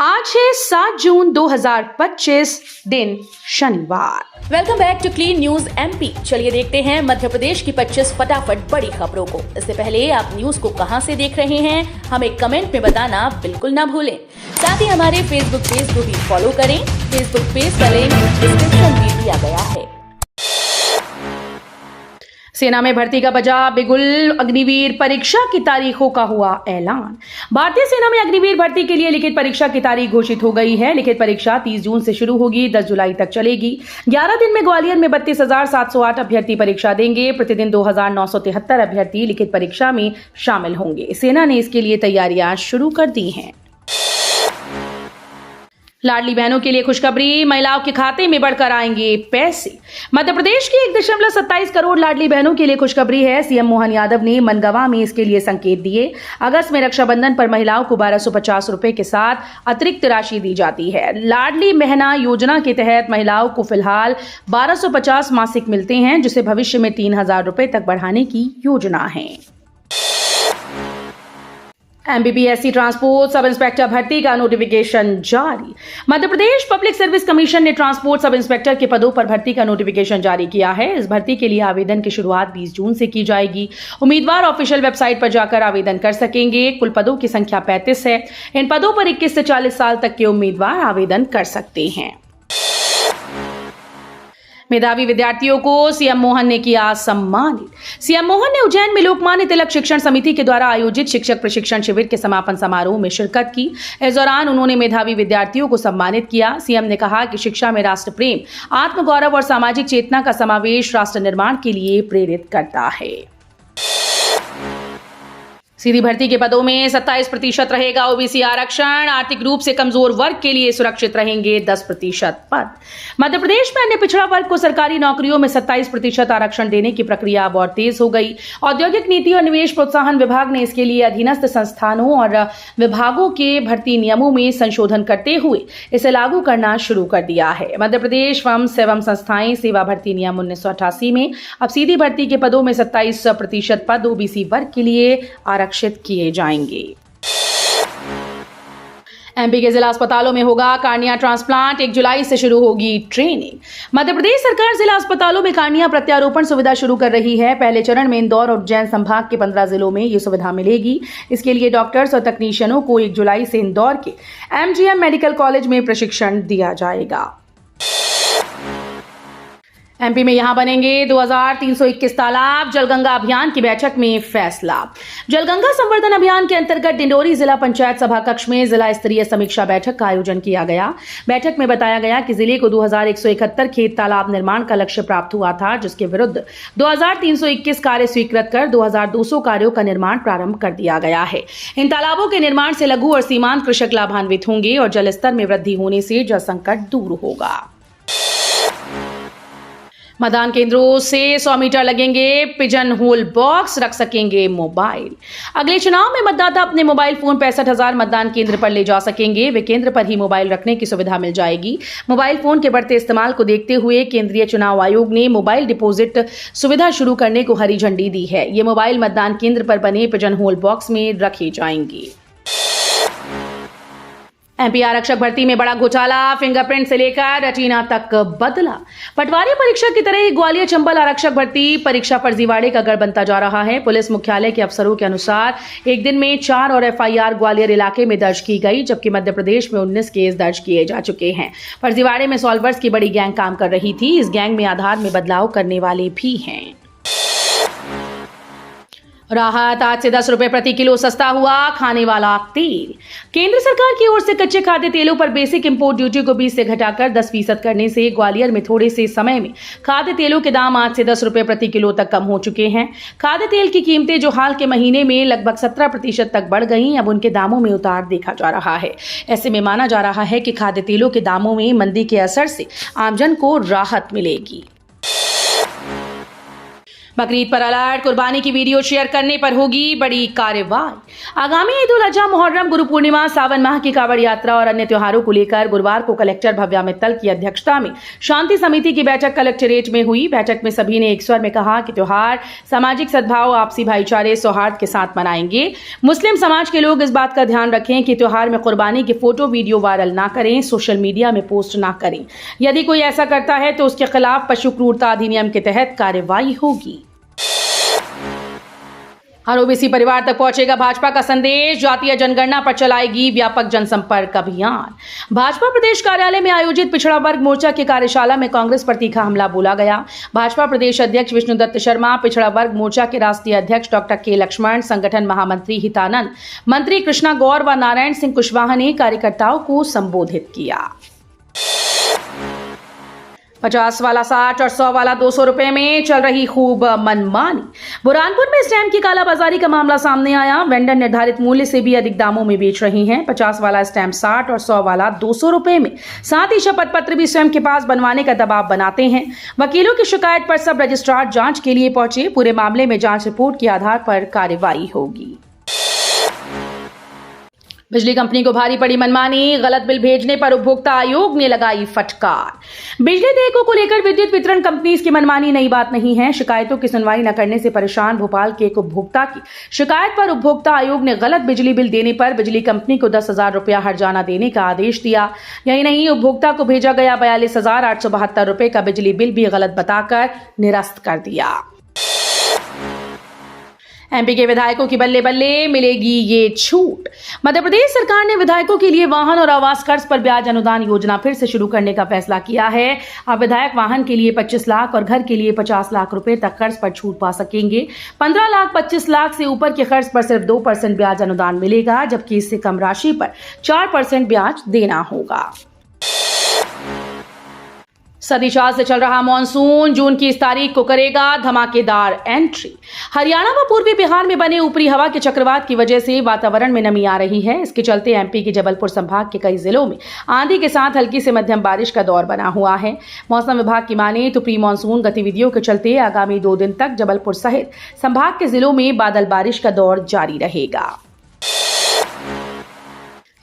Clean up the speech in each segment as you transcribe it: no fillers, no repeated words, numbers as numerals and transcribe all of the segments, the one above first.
आज है 7 जून 2025 दिन शनिवार। Welcome back to Clean News MP. चलिए देखते हैं मध्य प्रदेश की 25 फटाफट बड़ी खबरों को। इससे पहले आप न्यूज को कहां से देख रहे हैं हमें कमेंट में बताना बिल्कुल ना भूलें। साथ ही हमारे फेसबुक पेज को भी फॉलो करें। फेसबुक पेज का लिंक डिस्क्रिप्शन में दिया गया है। सेना में भर्ती का बजा बिगुल। अग्निवीर परीक्षा की तारीखों का हुआ ऐलान। भारतीय सेना में अग्निवीर भर्ती के लिए लिखित परीक्षा की तारीख घोषित हो गई है। लिखित परीक्षा 30 जून से शुरू होगी, 10 जुलाई तक चलेगी। 11 दिन में ग्वालियर में 32,708 अभ्यर्थी परीक्षा देंगे। प्रतिदिन 2,973 अभ्यर्थी लिखित परीक्षा में शामिल होंगे। सेना ने इसके लिए तैयारियां शुरू कर दी हैं। लाडली बहनों के लिए खुशखबरी। महिलाओं के खाते में बढ़कर आएंगे पैसे। मध्य प्रदेश की 1.27 करोड़ लाडली बहनों के लिए खुशखबरी है। सीएम मोहन यादव ने मनगवा में इसके लिए संकेत दिए। अगस्त में रक्षाबंधन पर महिलाओं को 1250 रुपए के साथ अतिरिक्त राशि दी जाती है। लाडली बहना योजना के तहत महिलाओं को फिलहाल 1250 मासिक मिलते हैं, जिसे भविष्य में 3000 रुपए तक बढ़ाने की योजना है। एमपीपीएससी ट्रांसपोर्ट सब इंस्पेक्टर भर्ती का नोटिफिकेशन जारी। Madhya Pradesh public service commission ने ट्रांसपोर्ट सब इंस्पेक्टर के पदों पर भर्ती का नोटिफिकेशन जारी किया है। इस भर्ती के लिए आवेदन की शुरुआत 20 जून से की जाएगी। उम्मीदवार ऑफिशियल वेबसाइट पर जाकर आवेदन कर सकेंगे। कुल पदों की संख्या 35 है। इन पदों पर 21 से 40 साल तक के उम्मीदवार आवेदन कर सकते हैं। मेधावी विद्यार्थियों को सीएम मोहन ने किया सम्मानित। सीएम मोहन ने उज्जैन में लोकमान्य तिलक शिक्षण समिति के द्वारा आयोजित शिक्षक प्रशिक्षण शिविर के समापन समारोह में शिरकत की। इस दौरान उन्होंने मेधावी विद्यार्थियों को सम्मानित किया। सीएम ने कहा कि शिक्षा में राष्ट्र प्रेम, आत्मगौरव और सामाजिक चेतना का समावेश राष्ट्र निर्माण के लिए प्रेरित करता है। सीधी भर्ती के पदों में 27% रहेगा ओबीसी आरक्षण। आर्थिक रूप से कमजोर वर्ग के लिए सुरक्षित रहेंगे 10% पद। मध्य प्रदेश में अन्य पिछड़ा वर्ग को सरकारी नौकरियों में 27% आरक्षण देने की प्रक्रिया अब और तेज हो गई। औद्योगिक नीति और निवेश प्रोत्साहन विभाग ने इसके लिए अधीनस्थ संस्थानों और विभागों के भर्ती नियमों में संशोधन करते हुए इसे लागू करना शुरू कर दिया है। मध्य प्रदेश फर्म एवं संस्थाएं सेवा भर्ती नियम 1988 में अब सीधी भर्ती के पदों में 27% पद ओबीसी वर्ग के लिए आरक्षित किए जाएंगे। एमपी के जिला अस्पतालों में होगा कार्निया ट्रांसप्लांट। 1 जुलाई से शुरू होगी ट्रेनिंग। मध्य प्रदेश सरकार जिला अस्पतालों में कार्निया प्रत्यारोपण सुविधा शुरू कर रही है। पहले चरण में इंदौर और उज्जैन संभाग के 15 जिलों में यह सुविधा मिलेगी। इसके लिए डॉक्टर्स और तकनीशियनों को 1 जुलाई से इंदौर के एमजीएम मेडिकल कॉलेज में प्रशिक्षण दिया जाएगा। एमपी में यहां बनेंगे 2321 तालाब। जलगंगा अभियान की बैठक में फैसला। जलगंगा संवर्धन अभियान के अंतर्गत डिंडोरी जिला पंचायत सभा कक्ष में जिला स्तरीय समीक्षा बैठक का आयोजन किया गया। बैठक में बताया गया कि जिले को 2171 खेत तालाब निर्माण का लक्ष्य प्राप्त हुआ था, जिसके विरुद्ध 2321 कार्य स्वीकृत कर 2200 कार्यों का निर्माण प्रारंभ कर दिया गया है। इन तालाबों के निर्माण से लघु और सीमांत कृषक लाभान्वित होंगे और जल स्तर में वृद्धि होने से जल संकट दूर होगा। मतदान केंद्रों से 100 मीटर लगेंगे पिजन होल बॉक्स, रख सकेंगे मोबाइल। अगले चुनाव में मतदाता अपने मोबाइल फोन 65,000 मतदान केंद्र पर ले जा सकेंगे। वे केंद्र पर ही मोबाइल रखने की सुविधा मिल जाएगी। मोबाइल फोन के बढ़ते इस्तेमाल को देखते हुए केंद्रीय चुनाव आयोग ने मोबाइल डिपॉजिट सुविधा शुरू करने को हरी झंडी दी है। ये मोबाइल मतदान केंद्र पर बने पिजन होल बॉक्स में रखे जाएंगे। एमपी आरक्षक भर्ती में बड़ा घोटाला। फिंगरप्रिंट से लेकर रेटिना तक बदला। पटवारी परीक्षा की तरह ही ग्वालियर चंबल आरक्षक भर्ती परीक्षा फर्जीवाड़े का गढ़ बनता जा रहा है। पुलिस मुख्यालय के अफसरों के अनुसार एक दिन में 4 और एफआईआर ग्वालियर इलाके में दर्ज की गई, जबकि मध्य प्रदेश में 19 केस दर्ज किए जा चुके हैं। फर्जीवाड़े में सॉल्वर्स की बड़ी गैंग काम कर रही थी। इस गैंग में आधार में बदलाव करने वाले भी हैं। राहत। आज से 10 रुपए प्रति किलो सस्ता हुआ खाने वाला तेल। केंद्र सरकार की ओर से कच्चे खाद्य तेलों पर बेसिक इंपोर्ट ड्यूटी को 20 से घटाकर 10% करने से ग्वालियर में थोड़े से समय में खाद्य तेलों के दाम आज से 10 रुपए प्रति किलो तक कम हो चुके हैं। खाद्य तेल की कीमतें जो हाल के महीने में लगभग 17% तक बढ़ गई, अब उनके दामों में उतार देखा जा रहा है। ऐसे में माना जा रहा है कि खाद्य तेलों के दामों में मंदी के असर से आमजन को राहत मिलेगी। बकरीद पर अलर्ट। कुर्बानी की वीडियो शेयर करने पर होगी बड़ी कार्रवाई। आगामी ईद उल अजहा, मुहर्रम, गुरु पूर्णिमा, सावन माह की कांवड़ यात्रा और अन्य त्योहारों को लेकर गुरुवार को कलेक्टर भव्या मित्तल की अध्यक्षता में शांति समिति की बैठक कलेक्ट्रेट में हुई। बैठक में सभी ने एक स्वर में कहा कि त्योहार सामाजिक सद्भाव, आपसी भाईचारे, सौहार्द के साथ मनाएंगे। मुस्लिम समाज के लोग इस बात का ध्यान रखें कि त्योहार में कुर्बानी के फोटो वीडियो वायरल ना करें, सोशल मीडिया में पोस्ट ना करें। यदि कोई ऐसा करता है तो उसके खिलाफ पशु क्रूरता अधिनियम के तहत कार्रवाई होगी। हर ओबीसी परिवार तक पहुंचेगा भाजपा का संदेश, जातीय जनगणना पर चलाएगी व्यापक जनसंपर्क अभियान। भाजपा प्रदेश कार्यालय में आयोजित पिछड़ा वर्ग मोर्चा की कार्यशाला में कांग्रेस पर तीखा हमला बोला गया। भाजपा प्रदेश अध्यक्ष विष्णुदत्त शर्मा, पिछड़ा वर्ग मोर्चा के राष्ट्रीय अध्यक्ष डॉक्टर के लक्ष्मण, संगठन महामंत्री हितानंद, मंत्री कृष्णा गौर व नारायण सिंह कुशवाहा ने कार्यकर्ताओं को संबोधित किया। 50 वाला 60 और 100 वाला 200 रुपए में चल रही खूब मनमानी। बुरहानपुर में स्टैम्प की कालाबाजारी का मामला सामने आया। वेंडर निर्धारित मूल्य से भी अधिक दामों में बेच रही हैं। 50 वाला स्टैम्प 60 और 100 वाला 200 रुपए में। साथ ही शपथ पत्र भी स्वयं के पास बनवाने का दबाव बनाते हैं। वकीलों की शिकायत पर सब रजिस्ट्रार जांच के लिए पहुंचे। पूरे मामले में जांच रिपोर्ट के आधार पर कार्रवाई होगी। बिजली कंपनी को भारी पड़ी मनमानी, गलत बिल भेजने पर उपभोक्ता आयोग ने लगाई फटकार। बिजली देयकों को लेकर विद्युत वितरण कंपनी की मनमानी नई बात नहीं है। शिकायतों की सुनवाई न करने से परेशान भोपाल के एक उपभोक्ता की शिकायत पर उपभोक्ता आयोग ने गलत बिजली बिल देने पर बिजली कंपनी को 10,000 रुपया हर्जाना देने का आदेश दिया। यही नहीं, उपभोक्ता को भेजा गया 42,872 रुपए का बिजली बिल भी गलत बताकर निरस्त कर दिया। एमपी के विधायकों की बल्ले बल्ले, मिलेगी ये छूट। मध्य प्रदेश सरकार ने विधायकों के लिए वाहन और आवास कर्ज पर ब्याज अनुदान योजना फिर से शुरू करने का फैसला किया है। अब विधायक वाहन के लिए 25 लाख और घर के लिए 50 लाख रुपए तक कर्ज पर छूट पा सकेंगे। 15 लाख 25 लाख से ऊपर के कर्ज पर सिर्फ 2% ब्याज अनुदान मिलेगा, जबकि इससे कम राशि पर 4% ब्याज देना होगा। सदी चाल से चल रहा मॉनसून जून की इस तारीख को करेगा धमाकेदार एंट्री। हरियाणा व पूर्वी बिहार में बने ऊपरी हवा के चक्रवात की वजह से वातावरण में नमी आ रही है। इसके चलते एमपी के जबलपुर संभाग के कई जिलों में आंधी के साथ हल्की से मध्यम बारिश का दौर बना हुआ है। मौसम विभाग की माने तो प्री मॉनसून गतिविधियों के चलते आगामी 2 दिन तक जबलपुर सहित संभाग के जिलों में बादल बारिश का दौर जारी रहेगा।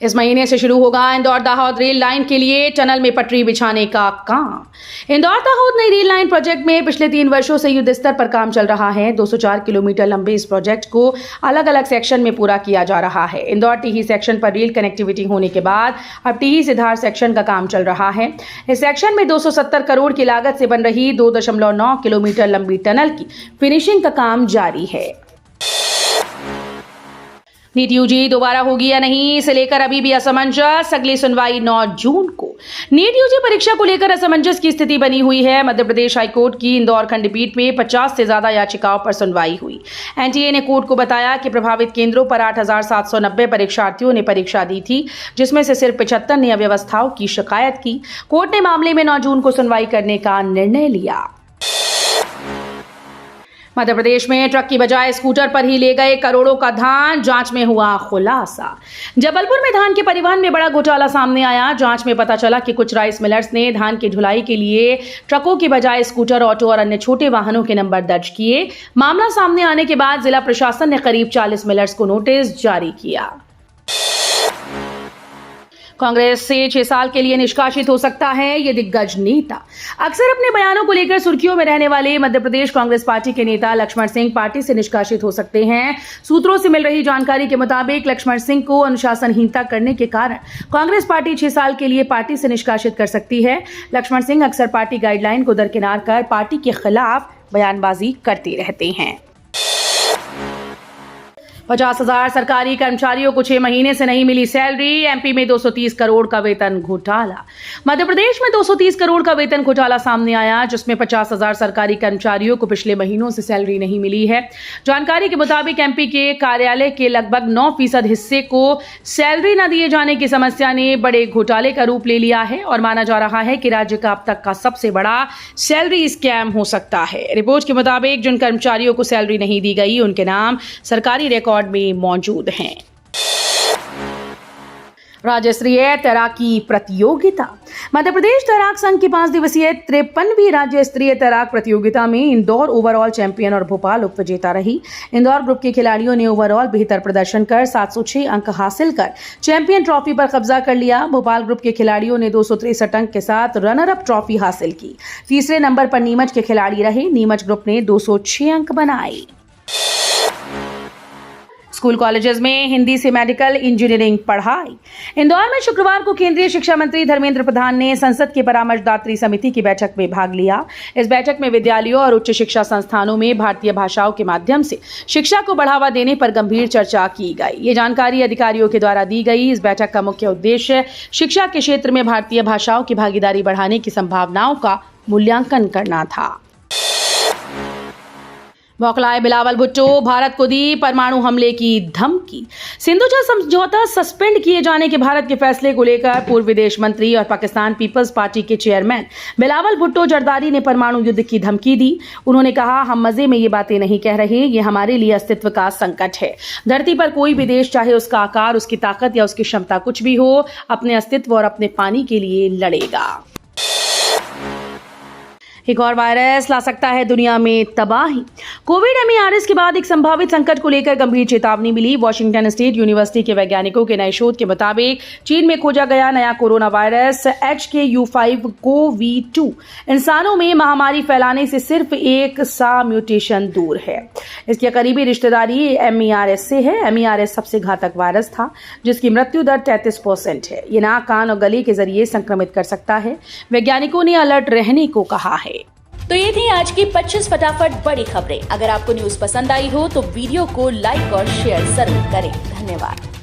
इस महीने से शुरू होगा इंदौर दाहोद रेल लाइन के लिए टनल में पटरी बिछाने का काम। इंदौर दाहोद नई रेल लाइन प्रोजेक्ट में पिछले 3 वर्षों से युद्ध स्तर पर काम चल रहा है। 204 किलोमीटर लंबे इस प्रोजेक्ट को अलग अलग सेक्शन में पूरा किया जा रहा है। इंदौर टीही सेक्शन पर रेल कनेक्टिविटी होने के बाद अब टीही से धार सेक्शन का काम चल रहा है। इस सेक्शन में 270 करोड़ की लागत से बन रही 2.9 किलोमीटर लंबी टनल की फिनिशिंग का काम जारी है। नीट यूजी दोबारा होगी या नहीं, इसे लेकर अभी भी असमंजस। अगली सुनवाई 9 जून को। नीट यूजी परीक्षा को लेकर असमंजस की स्थिति बनी हुई है। मध्य प्रदेश हाईकोर्ट की इंदौर खंडपीठ में 50 से ज्यादा याचिकाओं पर सुनवाई हुई। एनटीए ने कोर्ट को बताया कि प्रभावित केंद्रों पर 8,790 परीक्षार्थियों ने परीक्षा दी थी, जिसमें से सिर्फ 75 ने अव्यवस्थाओं की शिकायत की। कोर्ट ने मामले में 9 जून को सुनवाई करने का निर्णय लिया। मध्य प्रदेश में ट्रक की बजाय स्कूटर पर ही ले गए करोड़ों का धान, जांच में हुआ खुलासा। जबलपुर में धान के परिवहन में बड़ा घोटाला सामने आया। जांच में पता चला कि कुछ राइस मिलर्स ने धान की ढुलाई के लिए ट्रकों की बजाय स्कूटर, ऑटो और अन्य छोटे वाहनों के नंबर दर्ज किए। मामला सामने आने के बाद जिला प्रशासन ने करीब 40 मिलर्स को नोटिस जारी किया। कांग्रेस से 6 साल के लिए निष्कासित हो सकता है ये दिग्गज नेता। अक्सर अपने बयानों को लेकर सुर्खियों में रहने वाले मध्य प्रदेश कांग्रेस पार्टी के नेता लक्ष्मण सिंह पार्टी से निष्कासित हो सकते हैं। सूत्रों से मिल रही जानकारी के मुताबिक लक्ष्मण सिंह को अनुशासनहीनता करने के कारण कांग्रेस पार्टी 6 साल के लिए पार्टी से निष्कासित कर सकती है। लक्ष्मण सिंह अक्सर पार्टी गाइडलाइन को दरकिनार कर पार्टी के खिलाफ बयानबाजी करते रहते हैं। 50,000 सरकारी कर्मचारियों को 6 महीने से नहीं मिली सैलरी। एमपी में 230 करोड़ का वेतन घोटाला। मध्य प्रदेश में 230 करोड़ का वेतन घोटाला सामने आया, जिसमें 50,000 सरकारी कर्मचारियों को पिछले महीनों से सैलरी नहीं मिली है। जानकारी के मुताबिक एमपी के कार्यालय के लगभग 9% हिस्से को सैलरी न दिए जाने की समस्या ने बड़े घोटाले का रूप ले लिया है और माना जा रहा है कि राज्य का अब तक का सबसे बड़ा सैलरी स्कैम हो सकता है। रिपोर्ट के मुताबिक जिन कर्मचारियों को सैलरी नहीं दी गई, उनके नाम सरकारी रिकॉर्ड में मौजूद हैं। राज्य स्तरीय तैराकी प्रतियोगिता। मध्य प्रदेश तैराक संघ की 5 दिवसीय 53वीं राज्य स्तरीय तैराक प्रतियोगिता में इंदौर ओवरऑल चैंपियन और भोपाल उप विजेता रही। इंदौर ग्रुप के खिलाड़ियों ने ओवरऑल बेहतर प्रदर्शन कर 706 अंक हासिल कर चैंपियन ट्रॉफी पर कब्जा कर लिया। भोपाल ग्रुप के खिलाड़ियों ने 263 अंक के साथ रनर अप ट्रॉफी हासिल की। तीसरे नंबर पर नीमच के खिलाड़ी रहे। नीमच ग्रुप ने 206 अंक बनाए। स्कूल कॉलेजेस में हिंदी से मेडिकल इंजीनियरिंग पढ़ाई। इंदौर में शुक्रवार को केंद्रीय शिक्षा मंत्री धर्मेंद्र प्रधान ने संसद की परामर्शदात्री समिति की बैठक में भाग लिया। इस बैठक में विद्यालयों और उच्च शिक्षा संस्थानों में भारतीय भाषाओं के माध्यम से शिक्षा को बढ़ावा देने पर गंभीर चर्चा की गई। ये जानकारी अधिकारियों के द्वारा दी गई। इस बैठक का मुख्य उद्देश्य शिक्षा के क्षेत्र में भारतीय भाषाओं की भागीदारी बढ़ाने की संभावनाओं का मूल्यांकन करना था। बौखलाए बिलावल भुट्टो, भारत को दी परमाणु हमले की धमकी। सिंधु जल समझौता सस्पेंड किए जाने के भारत के फैसले को लेकर पूर्व विदेश मंत्री और पाकिस्तान पीपल्स पार्टी के चेयरमैन बिलावल भुट्टो जरदारी ने परमाणु युद्ध की धमकी दी। उन्होंने कहा, हम मजे में ये बातें नहीं कह रहे, ये हमारे लिए अस्तित्व का संकट है। धरती पर कोई भी देश, चाहे उसका आकार, उसकी ताकत या उसकी क्षमता कुछ भी हो, अपने अस्तित्व और अपने पानी के लिए लड़ेगा। एक और वायरस ला सकता है दुनिया में तबाही। कोविड MERS के बाद एक संभावित संकट को लेकर गंभीर चेतावनी मिली। वॉशिंगटन स्टेट यूनिवर्सिटी के वैज्ञानिकों के नए शोध के मुताबिक चीन में खोजा गया नया कोरोना वायरस HKU5-CoV2 इंसानों में महामारी फैलाने से सिर्फ एक सा म्यूटेशन दूर है। इसकी करीबी रिश्तेदारी MERS से है। MERS सबसे घातक वायरस था जिसकी मृत्यु दर 33% है। ये नाक, कान और गले के जरिए संक्रमित कर सकता है। वैज्ञानिकों ने अलर्ट रहने को कहा है। तो ये थी आज की 25 फटाफट बड़ी खबरें। अगर आपको न्यूज पसंद आई हो तो वीडियो को लाइक और शेयर जरूर करें। धन्यवाद।